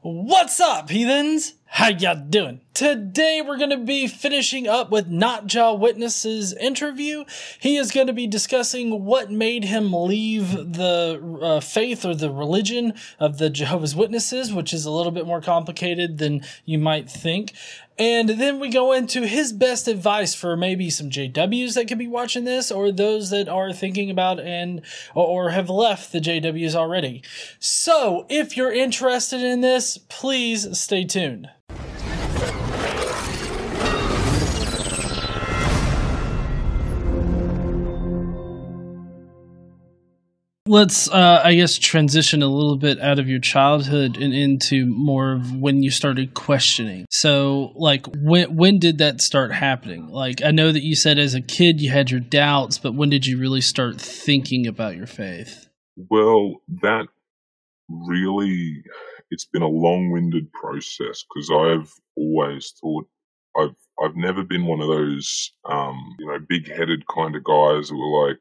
What's up, heathens? How y'all doing? Today we're going to be finishing up with NotJah Witness's interview. He is going to be discussing what made him leave the faith or the religion of the Jehovah's Witnesses, which is a little bit more complicated than you might think. And then we go into his best advice for maybe some JWs that could be watching this, or those that are thinking about or have left the JWs already. So, if you're interested in this, please stay tuned. Let's, I guess, transition a little bit out of your childhood and into more of when you started questioning. So, like, when did that start happening? Like, I know that you said as a kid you had your doubts, but when did you really start thinking about your faith? Well, that really, it's been a long-winded process because I've always thought I've never been one of those, big-headed kind of guys who are like,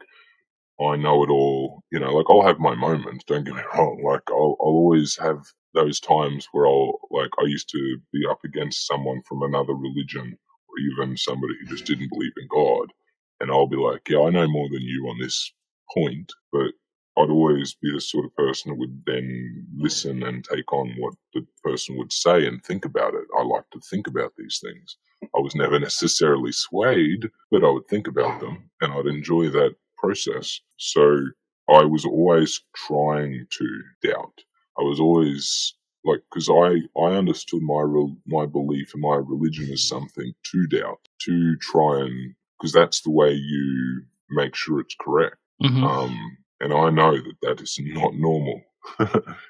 I know it all, like I'll have my moments, don't get me wrong. Like I'll always have those times where I used to be up against someone from another religion or even somebody who just didn't believe in God. And I'll be like, yeah, I know more than you on this point, but I'd always be the sort of person who would then listen and take on what the person would say and think about it. I like to think about these things. I was never necessarily swayed, but I would think about them and I'd enjoy that process. So I was always trying to doubt. I was always like, because I understood my belief and my religion as something to doubt, to try and, because that's the way you make sure it's correct. Mm-hmm. And I know that is not normal.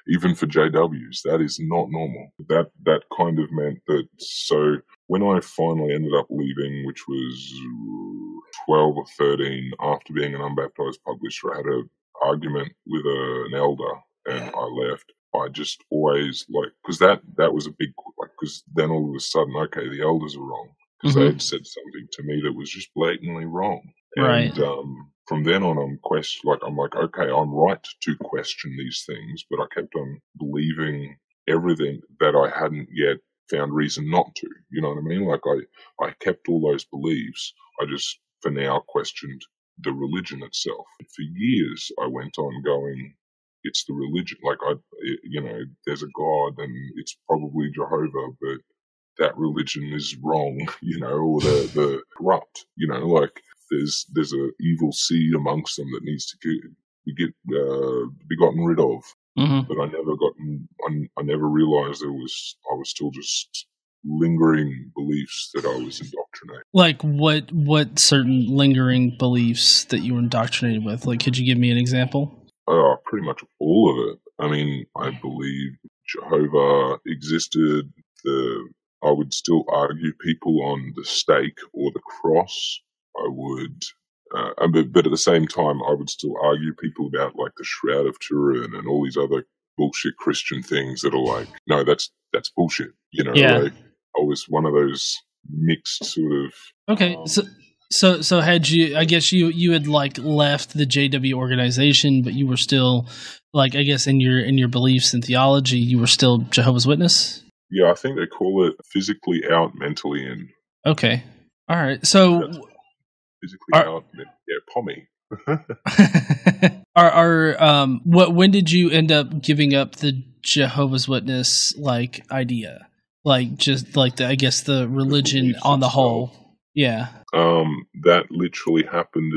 Even for JWs, that is not normal. That kind of meant that, so when I finally ended up leaving, which was 12 or 13, after being an unbaptized publisher, I had an argument with an elder and I left. I just always, because that was a big, because then all of a sudden, okay, the elders are wrong. Because they had said something to me that was just blatantly wrong. Right. And from then on, I'm like, okay, I'm right to question these things, but I kept on believing everything that I hadn't yet found reason not to. You know what I mean? Like I kept all those beliefs. I just, for now, questioned the religion itself. For years, I went on going, it's the religion. Like there's a God, and it's probably Jehovah, but that religion is wrong, or the corrupt, like there's a evil seed amongst them that needs to be gotten rid of. Mm-hmm. But I never realized I was still just lingering beliefs that I was indoctrinated. Like what certain lingering beliefs that you were indoctrinated with? Like, could you give me an example? Pretty much all of it. I mean, I believe Jehovah existed. I would still argue people on the stake or the cross. I would, but at the same time, I would still argue people about like the Shroud of Turin and all these other bullshit Christian things that are like, no, that's bullshit. Yeah. Like I was one of those mixed sort of. Okay, so had you? I guess you had like left the JW organization, but you were still like, I guess in your beliefs and theology, you were still Jehovah's Witness. Yeah, I think they call it physically out, mentally in. Okay. All right. So physically out, pommy. When did you end up giving up the Jehovah's Witness like idea? Like just like I guess the religion on the whole. Yeah. That literally happened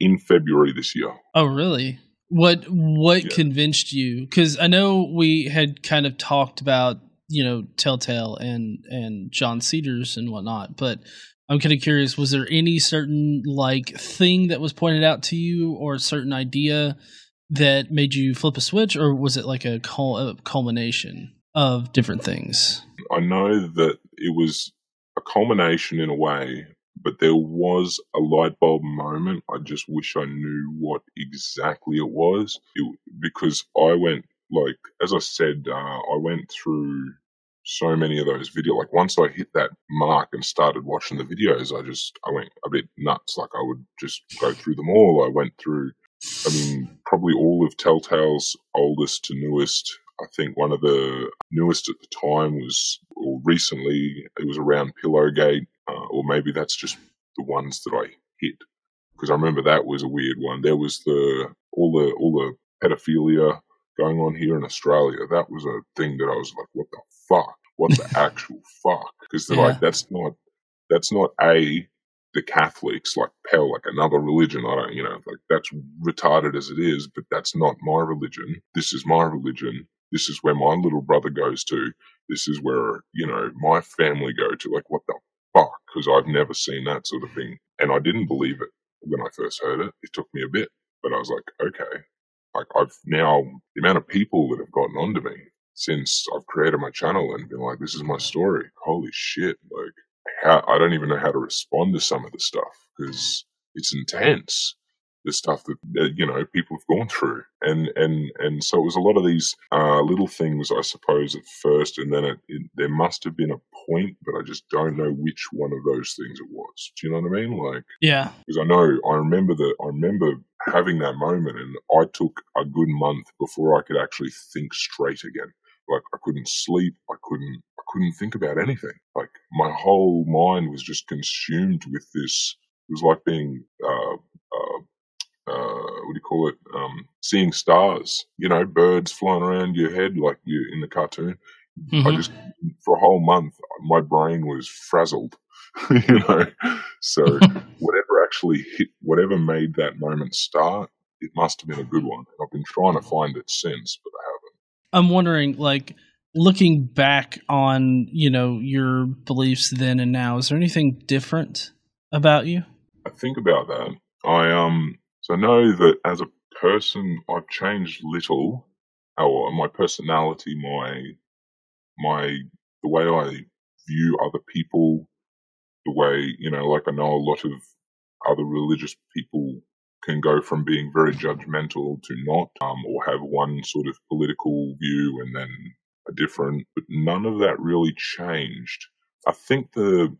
in February this year. Oh, really? What convinced you? Because I know we had kind of talked about, Telltale and John Cedars and whatnot, but I'm kind of curious, was there any certain like thing that was pointed out to you or a certain idea that made you flip a switch, or was it like a culmination of different things? I know that it was a culmination in a way, but there was a light bulb moment. I just wish I knew what exactly it was. Because I went, like, as I said, I went through so many of those videos. Like, once I hit that mark and started watching the videos, I went a bit nuts. Like, I would just go through them all. I went through, probably all of Telltale's oldest to newest. I think one of the newest at the time was, or recently, it was around Pillowgate, or maybe that's just the ones that I hit. Because I remember that was a weird one. There was all the pedophilia going on here in Australia. That was a thing that I was like, what the fuck? What the actual fuck? Because they're like, that's not the Catholics, like Pell, like another religion. I don't, like that's retarded as it is, but that's not my religion. This is my religion. This is where my little brother goes to. This is where, my family go to. Like, what the fuck? Because I've never seen that sort of thing. And I didn't believe it when I first heard it. It took me a bit, but I was like, okay. Like, I've now, the amount of people that have gotten onto me since I've created my channel and been like, this is my story. Holy shit. Like, I don't even know how to respond to some of the stuff because it's intense. The stuff that people have gone through, and so it was a lot of these little things, I suppose, at first, and then there must have been a point, but I just don't know which one of those things it was. Do you know what I mean? Like, yeah, because I remember having that moment, and I took a good month before I could actually think straight again. Like, I couldn't sleep. I couldn't think about anything. Like, my whole mind was just consumed with this. It was like being, what do you call it? Seeing stars, birds flying around your head like you in the cartoon. Mm-hmm. I just, for a whole month, my brain was frazzled, So whatever made that moment start, it must have been a good one. I've been trying to find it since, but I haven't. I'm wondering, like, looking back on, your beliefs then and now, is there anything different about you? I think about that. So I know that as a person, I've changed little. Or my personality, the way I view other people, the way, like I know a lot of other religious people can go from being very judgmental to not, or have one sort of political view and then a different, but none of that really changed. I think the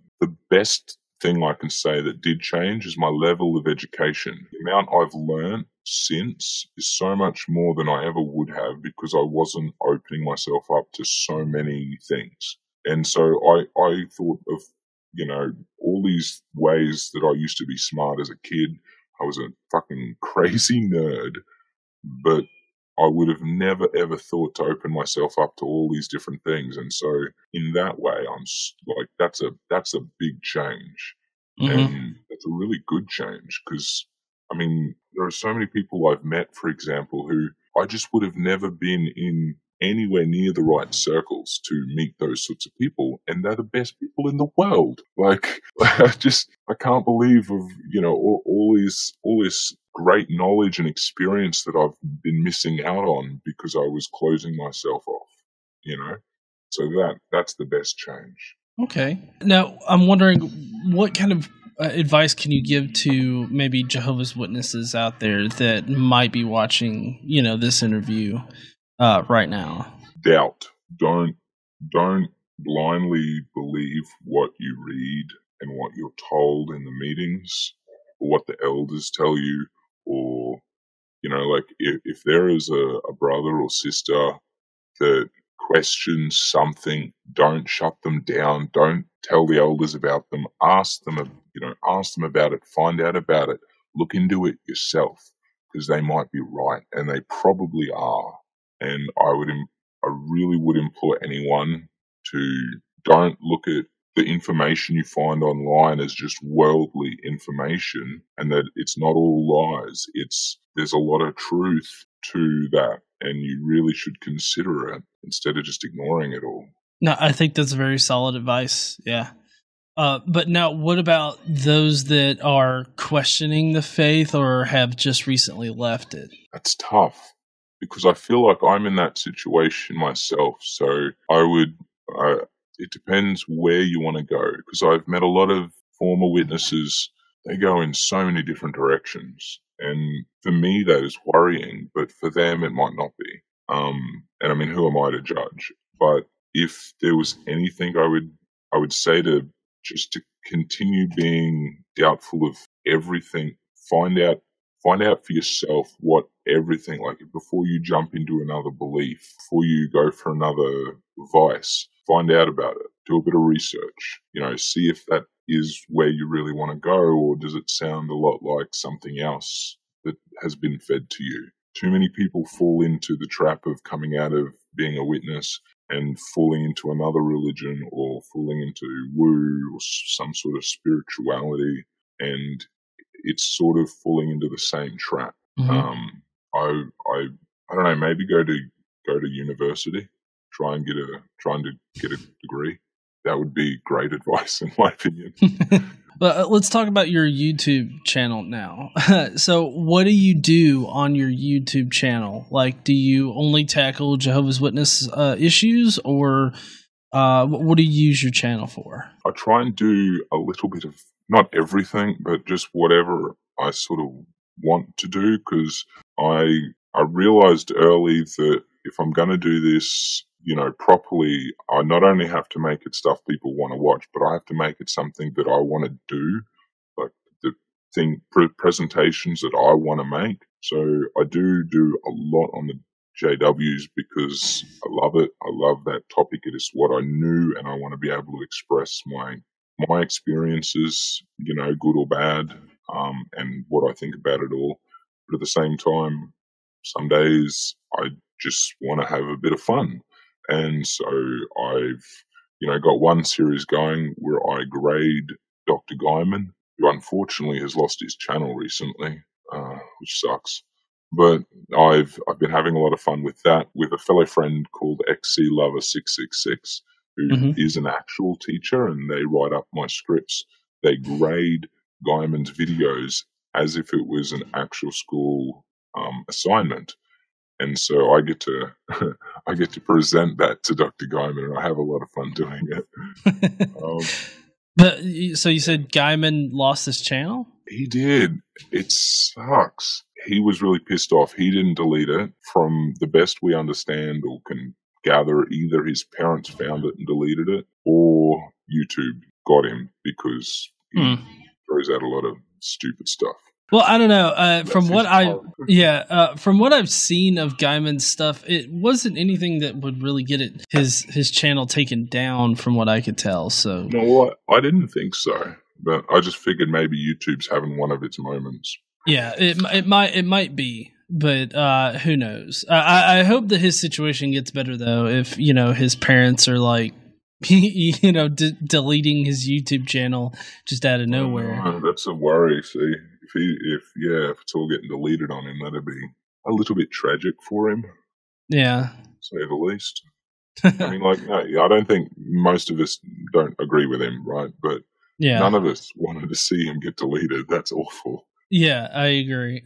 best thing I can say that did change is my level of education. The amount I've learned since is so much more than I ever would have because I wasn't opening myself up to so many things. And so I thought of, all these ways that I used to be smart as a kid. I was a fucking crazy nerd, but I would have never ever thought to open myself up to all these different things. And so in that way, I'm like, that's a big change. Mm-hmm. And it's a really good change because, I mean, there are so many people I've met, for example, who I just would have never been in anywhere near the right circles to meet those sorts of people, and they're the best people in the world. Like, I can't believe of all this great knowledge and experience that I've been missing out on because I was closing myself off. So that's the best change. Okay. Now, I'm wondering, what kind of advice can you give to maybe Jehovah's Witnesses out there that might be watching, this interview right now? Doubt. Don't blindly believe what you read and what you're told in the meetings or what the elders tell you, or, like if there is a brother or sister that questions something, don't shut them down. Don't tell the elders about them. Ask them about it. Find out about it. Look into it yourself because they might be right, and they probably are. And I really would implore anyone to don't look at the information you find online as just worldly information, and that it's not all lies. There's a lot of truth to that, and you really should consider it instead of just ignoring it all. No, I think that's very solid advice. Yeah. But now, what about those that are questioning the faith or have just recently left it? That's tough because I feel like I'm in that situation myself. So it depends where you want to go, because I've met a lot of former witnesses. They go in so many different directions. And for me, that is worrying, but for them, it might not be. And I mean, who am I to judge? But if there was anything I would say to continue being doubtful of everything. Find out find out for yourself what everything, like before you jump into another belief, before you go for another vice, find out about it, do a bit of research, see if that is where you really want to go, or does it sound a lot like something else that has been fed to you? Too many people fall into the trap of coming out of being a witness and falling into another religion or falling into woo or some sort of spirituality, and it's sort of falling into the same trap. Mm-hmm. I don't know, maybe go to university, try and get a degree. That would be great advice, in my opinion. But let's talk about your YouTube channel now. So what do you do on your YouTube channel? Like, do you only tackle Jehovah's Witness issues, or what do you use your channel for? I try and do a little bit of, not everything, but just whatever I sort of want to do, because I realized early that if I'm going to do this, properly, I not only have to make it stuff people want to watch, but I have to make it something that I want to do, like the presentations that I want to make. So I do a lot on the JWs because I love it. I love that topic. It is what I knew, and I want to be able to express my experiences, good or bad, and what I think about it all. But at the same time, some days I just want to have a bit of fun. And so I've, got one series going where I grade Dr. Guyman, who unfortunately has lost his channel recently, which sucks. But I've been having a lot of fun with that, with a fellow friend called XCLover666, who is an actual teacher, and they write up my scripts. They grade Guyman's videos as if it was an actual school assignment. And so I get to present that to Dr. Guyman, and I have a lot of fun doing it. But so you said Guyman lost his channel? He did. It sucks. He was really pissed off. He didn't delete it. From the best we understand or can gather, either his parents found it and deleted it, or YouTube got him because he throws out a lot of stupid stuff. Well, I don't know. From what I've seen of Guyman's stuff, it wasn't anything that would really get his channel taken down, from what I could tell. So, I didn't think so, but I just figured maybe YouTube's having one of its moments. Yeah, it might be, but who knows? I hope that his situation gets better though. If his parents are like, deleting his YouTube channel just out of nowhere. That's a worry. See. If it's all getting deleted on him, that'd be a little bit tragic for him. Yeah. To say the least. I mean, I don't think most of us don't agree with him, right? But none of us wanted to see him get deleted. That's awful. Yeah, I agree.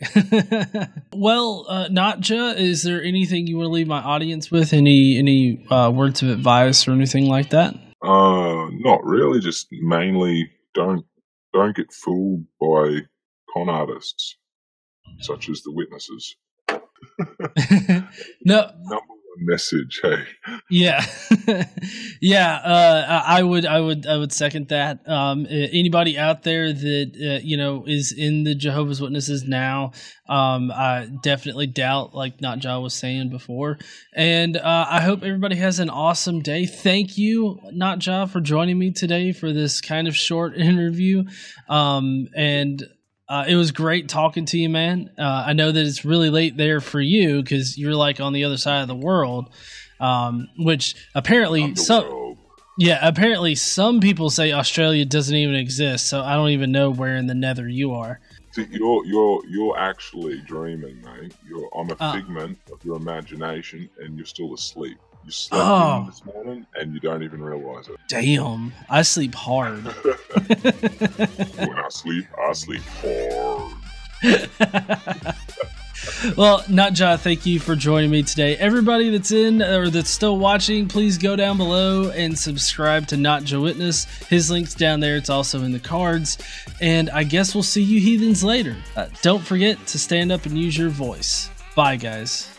Well, NotJah, is there anything you want to leave my audience with? Any words of advice or anything like that? Not really. Just mainly don't get fooled by con artists such as the witnesses. No. Number one message, hey. Yeah. Yeah, I would second that. Anybody out there that is in the Jehovah's Witnesses now, I definitely doubt, like NotJah was saying before. And I hope everybody has an awesome day. Thank you, NotJah, for joining me today for this kind of short interview. It was great talking to you, man. I know that it's really late there for you because you're like on the other side of the world, which apparently apparently some people say Australia doesn't even exist. So I don't even know where in the nether you are. See, you're actually dreaming, mate. I'm a figment of your imagination, and you're still asleep. You slept in this morning, and you don't even realize it. Damn, I sleep hard. When I sleep hard. Well, NotJah, thank you for joining me today. Everybody that's in or that's still watching, please go down below and subscribe to NotJah Witness. His link's down there. It's also in the cards. And I guess we'll see you heathens later. Don't forget to stand up and use your voice. Bye, guys.